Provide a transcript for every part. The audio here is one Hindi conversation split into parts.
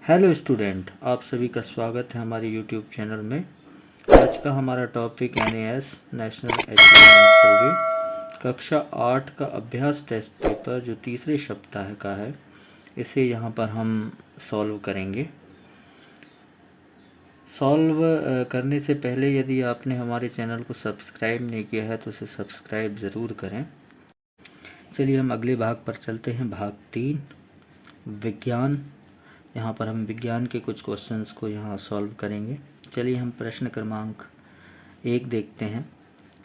हेलो स्टूडेंट, आप सभी का स्वागत है हमारे यूट्यूब चैनल में। आज का हमारा टॉपिक NAS नेशनल अचीवमेंट सर्वे कक्षा 8 का अभ्यास टेस्ट पेपर जो तीसरे सप्ताह का है, इसे यहाँ पर हम सॉल्व करेंगे। सॉल्व करने से पहले यदि आपने हमारे चैनल को सब्सक्राइब नहीं किया है तो उसे सब्सक्राइब ज़रूर करें। चलिए हम अगले भाग पर चलते हैं। भाग 3 विज्ञान। यहाँ पर हम विज्ञान के कुछ क्वेश्चंस को यहाँ सॉल्व करेंगे। चलिए हम प्रश्न क्रमांक 1 देखते हैं।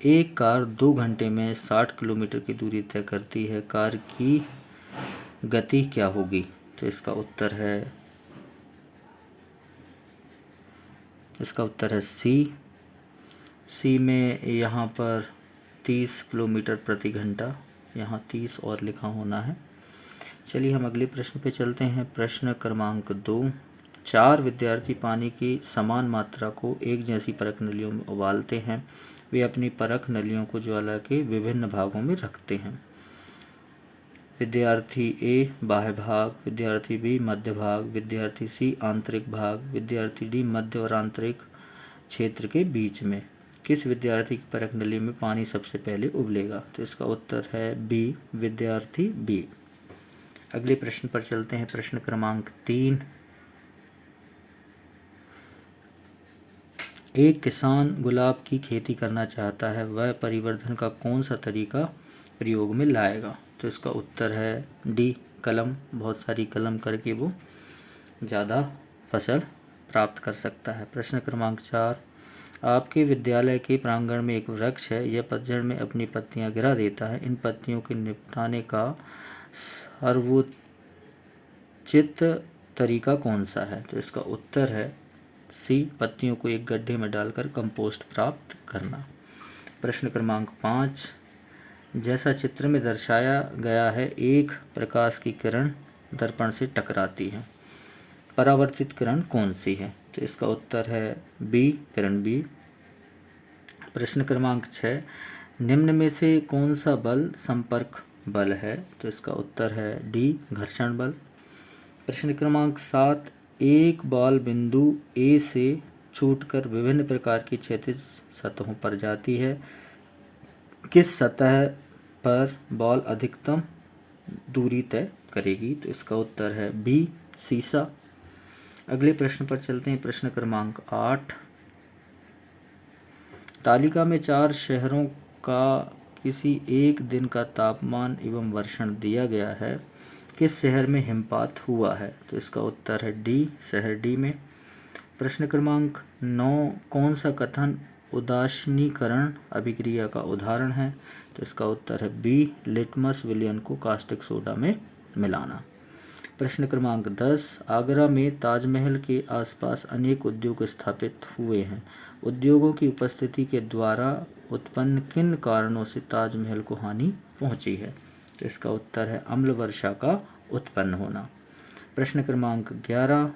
एक कार 2 घंटे में 60 किलोमीटर की दूरी तय करती है, कार की गति क्या होगी? तो इसका उत्तर है सी में यहाँ पर 30 किलोमीटर प्रति घंटा, यहाँ 30 और लिखा होना है। चलिए हम अगले प्रश्न पे चलते हैं। प्रश्न क्रमांक 2 4 विद्यार्थी पानी की समान मात्रा को एक जैसी परख नलियों में उबालते हैं। वे अपनी परख नलियों को ज्वाला के विभिन्न भागों में रखते हैं। विद्यार्थी ए बाह्य भाग, विद्यार्थी बी मध्य भाग, विद्यार्थी सी आंतरिक भाग, विद्यार्थी डी मध्य और आंतरिक क्षेत्र के बीच में। किस विद्यार्थी की परख नली में पानी सबसे पहले उबलेगा? तो इसका उत्तर है बी, विद्यार्थी बी। अगले प्रश्न पर चलते हैं। प्रश्न क्रमांक 3 एक किसान गुलाब की खेती करना चाहता है, वह परिवर्धन का कौन सा तरीका प्रयोग में लाएगा? तो इसका उत्तर है डी, कलम। बहुत सारी कलम करके वो ज़्यादा फसल प्राप्त कर सकता है। प्रश्न क्रमांक 4 आपके विद्यालय के प्रांगण में एक वृक्ष है, यह पतझड़ में अपनी पत्तियां गिरा देता है, इन पत्तियों के निपटाने का सर्वोचित तरीका कौन सा है? तो इसका उत्तर है सी, पत्तियों को एक गड्ढे में डालकर कंपोस्ट प्राप्त करना। प्रश्न क्रमांक 5 जैसा चित्र में दर्शाया गया है, एक प्रकाश की किरण दर्पण से टकराती है, परावर्तित किरण कौन सी है? तो इसका उत्तर है बी, किरण बी। प्रश्न क्रमांक 6 निम्न में से कौन सा बल संपर्क बल है? तो इसका उत्तर है डी, घर्षण बल। प्रश्न क्रमांक 7 एक बॉल बिंदु ए से छूटकर विभिन्न प्रकार की क्षैतिज सतहों पर जाती है, किस सतह पर बॉल अधिकतम दूरी तय करेगी? तो इसका उत्तर है बी, सीसा। अगले प्रश्न पर चलते हैं। प्रश्न क्रमांक 8 तालिका में 4 शहरों का किसी एक दिन का तापमान एवं वर्षण दिया गया है, किस शहर में हिमपात हुआ है? तो इसका उत्तर है डी, शहर डी में। प्रश्न क्रमांक 9 कौन सा कथन उदासीनीकरण अभिक्रिया का उदाहरण है? तो इसका उत्तर है बी, लिटमस विलयन को कास्टिक सोडा में मिलाना। प्रश्न क्रमांक 10 आगरा में ताजमहल के आसपास अनेक उद्योग स्थापित हुए हैं, उद्योगों की उपस्थिति के द्वारा उत्पन्न किन कारणों से ताजमहल को हानि पहुंची है? तो इसका उत्तर है अम्ल वर्षा का उत्पन्न होना। प्रश्न क्रमांक 11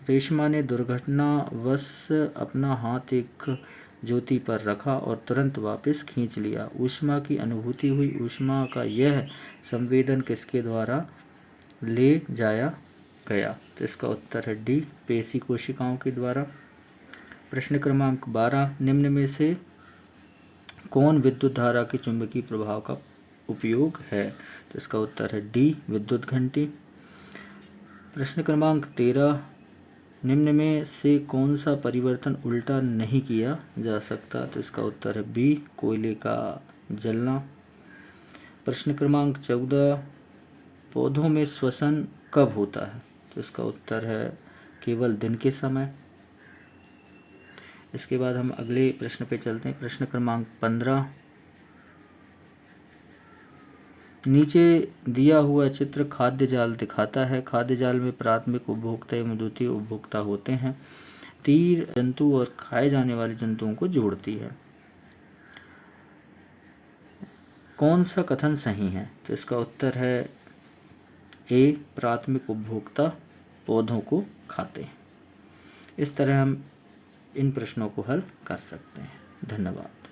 रेशमा ने दुर्घटनावश अपना हाथ एक ज्योति पर रखा और तुरंत वापस खींच लिया, ऊष्मा की अनुभूति हुई, ऊष्मा का यह संवेदन किसके द्वारा ले जाया गया? तो इसका उत्तर है डी, पेशी कोशिकाओं के द्वारा। प्रश्न क्रमांक 12 निम्न में से कौन विद्युत धारा के चुंबकीय प्रभाव का उपयोग है? तो इसका उत्तर है डी, विद्युत घंटी। प्रश्न क्रमांक 13 निम्न में से कौन सा परिवर्तन उल्टा नहीं किया जा सकता? तो इसका उत्तर है बी, कोयले का जलना। प्रश्न क्रमांक 14 पौधों में श्वसन कब होता है? तो इसका उत्तर है केवल दिन के समय। इसके बाद हम अगले प्रश्न पे चलते हैं। प्रश्न क्रमांक 15 नीचे दिया हुआ चित्र खाद्य जाल दिखाता है, खाद्य जाल में प्राथमिक उपभोक्ता एवं द्वितीय उपभोक्ता होते हैं, तीर जंतु और खाए जाने वाले जंतुओं को जोड़ती है, कौन सा कथन सही है? तो इसका उत्तर है ए, प्राथमिक उपभोक्ता पौधों को खाते हैं। इस तरह हम इन प्रश्नों को हल कर सकते हैं। धन्यवाद।